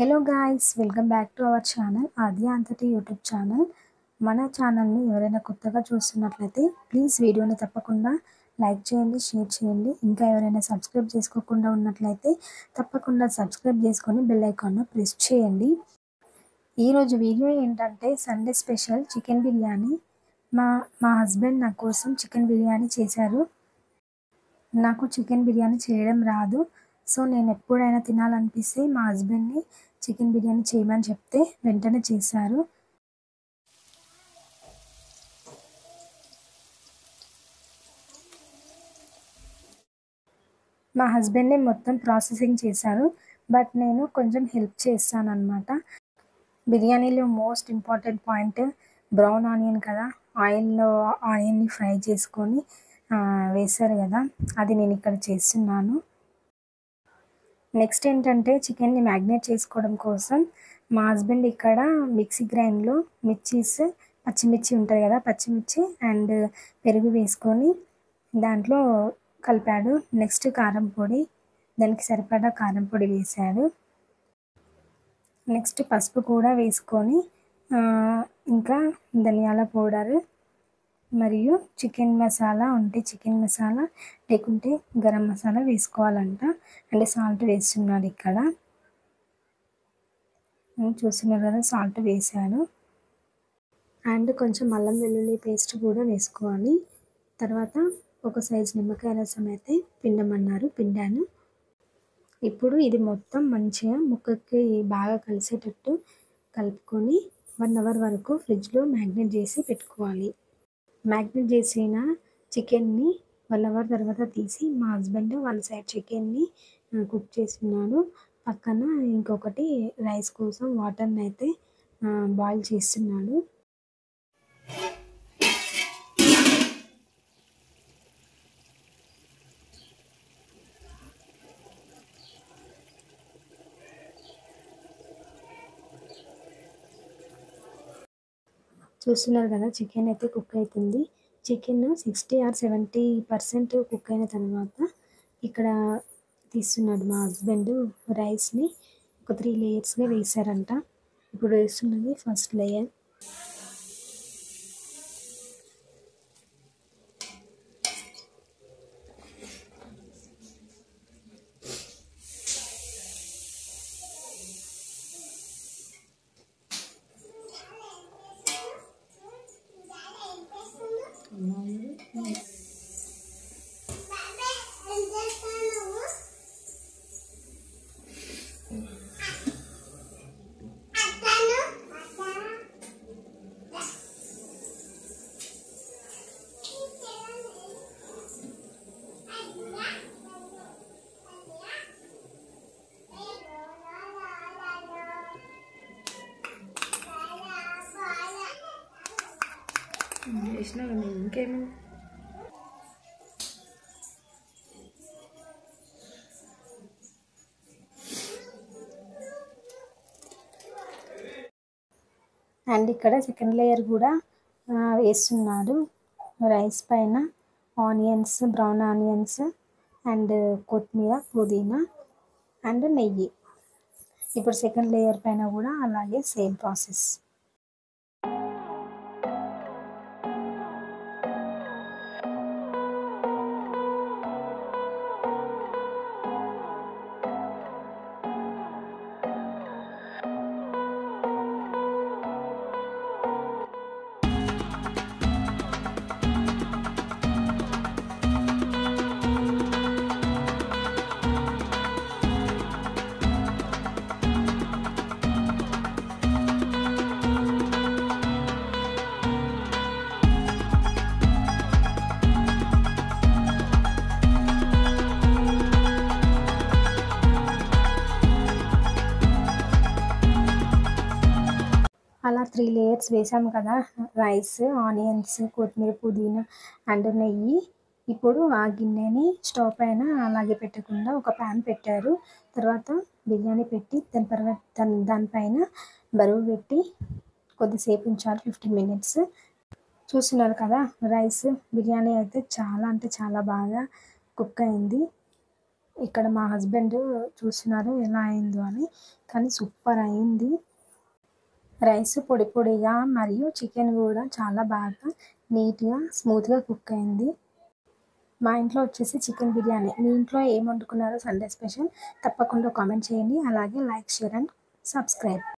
Hello guys, welcome back to our channel ఆది అంతటి YouTube channel. మన ఛానల్ని ఎవరైనా కొత్తగా చూస్తున్నట్లయితే ప్లీజ్ వీడియోని తప్పకుండా లైక్ చేయండి, షేర్ చేయండి. ఇంకా ఎవరైనా సబ్స్క్రైబ్ చేసుకోకుండా ఉన్నట్లయితే తప్పకుండా సబ్స్క్రైబ్ చేసుకొని బెల్ ఐకాన్ను ప్రెస్ చేయండి. ఈరోజు వీడియో ఏంటంటే సండే స్పెషల్ చికెన్ బిర్యానీ. మా హస్బెండ్ నా కోసం చికెన్ బిర్యానీ చేశారు. నాకు చికెన్ బిర్యానీ చేయడం రాదు. సో నేను ఎప్పుడైనా తినాలనిపిస్తే మా హస్బెండ్ని చికెన్ బిర్యానీ చేయమని చెప్తే వెంటనే చేశారు. మా హస్బెండే మొత్తం ప్రాసెసింగ్ చేశారు, బట్ నేను కొంచెం హెల్ప్ చేస్తాను అన్నమాట. బిర్యానీలో most important point brown onion కదా. ఆయిల్లో ఆనియన్ని ఫ్రై చేసుకొని వేశారు కదా, అది నేను ఇక్కడ చేస్తున్నాను. నెక్స్ట్ ఏంటంటే చికెన్ని మ్యాగ్నేట్ చేసుకోవడం కోసం మా హస్బెండ్ ఇక్కడ మిక్సీ గ్రైండ్లో పచ్చిమిర్చి ఉంటాయి కదా, పచ్చిమిర్చి అండ్ పెరుగు వేసుకొని దాంట్లో కలిపాడు. నెక్స్ట్ కారం పొడి, దానికి సరిపడా కారం పొడి వేశాడు. నెక్స్ట్ పసుపు కూడా వేసుకొని ఇంకా ధనియాల పౌడర్ మరియు చికెన్ మసాలా ఉంటే చికెన్ మసాలా, లేకుంటే గరం మసాలా వేసుకోవాలంట. అంటే సాల్ట్ వేస్తున్నాడు ఇక్కడ, చూస్తున్నారు కదా, సాల్ట్ వేసాను. అండ్ కొంచెం అల్లం వెల్లుల్లి పేస్ట్ కూడా వేసుకోవాలి. తర్వాత ఒక సైజు నిమ్మకాయ రసం అయితే పిండాను. ఇప్పుడు ఇది మొత్తం మంచిగా ముక్కకి బాగా కలిసేటట్టు కలుపుకొని 1 అవర్ వరకు ఫ్రిడ్జ్లో మ్యాగ్నేట్ చేసి పెట్టుకోవాలి. మ్యాగ్నేట్ చేసిన చికెన్ని 1 అవర్ తర్వాత తీసి మా హస్బెండ్ 1 సైడ్ చికెన్ని కుక్ చేస్తున్నాడు. పక్కన ఇంకొకటి రైస్ కోసం వాటర్ని అయితే బాయిల్ చేస్తున్నాడు. చూస్తున్నారు కదా, చికెన్ అయితే కుక్ అవుతుంది. చికెన్ 60 or 70% కుక్ అయిన తర్వాత ఇక్కడ తీస్తున్నాడు మా హస్బెండ్. రైస్ని ఒక 3 లేయర్స్గా వేశారంట. ఇప్పుడు వేస్తున్నది ఫస్ట్ లేయర్. చేసినా ఇంకేమి అండ్ ఇక్కడ సెకండ్ లేయర్ కూడా వేస్తున్నాడు. రైస్ పైన ఆనియన్స్, బ్రౌన్ ఆనియన్స్ అండ్ కొత్తిమీర, పుదీనా అండ్ నెయ్యి. ఇప్పుడు సెకండ్ లేయర్ పైన కూడా అలాగే సేమ్ ప్రాసెస్. అలా 3 లేయర్స్ వేసాము కదా, రైస్, ఆనియన్స్, కొత్తిమీర, పుదీనా అండ్ నెయ్యి. ఇప్పుడు ఆ గిన్నెని స్టవ్ పైన అలాగే పెట్టకుండా ఒక ప్యాన్ పెట్టారు. తర్వాత బిర్యానీ పెట్టి దానిపైన బరువు పెట్టి కొద్దిసేపు ఉంచాలి, 15 minutes. చూస్తున్నారు కదా, రైస్ బిర్యానీ అయితే చాలా అంటే చాలా బాగా కుక్ అయింది. ఇక్కడ మా హస్బెండ్ చూస్తున్నారు ఎలా అయిందో అని. కానీ సూపర్ అయింది. రైస్ పొడి పొడిగా మరియు చికెన్ కూడా చాలా బాగా నీట్గా స్మూత్గా కుక్ అయింది. మా ఇంట్లో వచ్చేసి చికెన్ బిర్యానీ. మీ ఇంట్లో ఏం వండుకున్నారో సండే స్పెషల్ తప్పకుండా కామెంట్ చేయండి. అలాగే లైక్, షేర్ అండ్ సబ్స్క్రైబ్.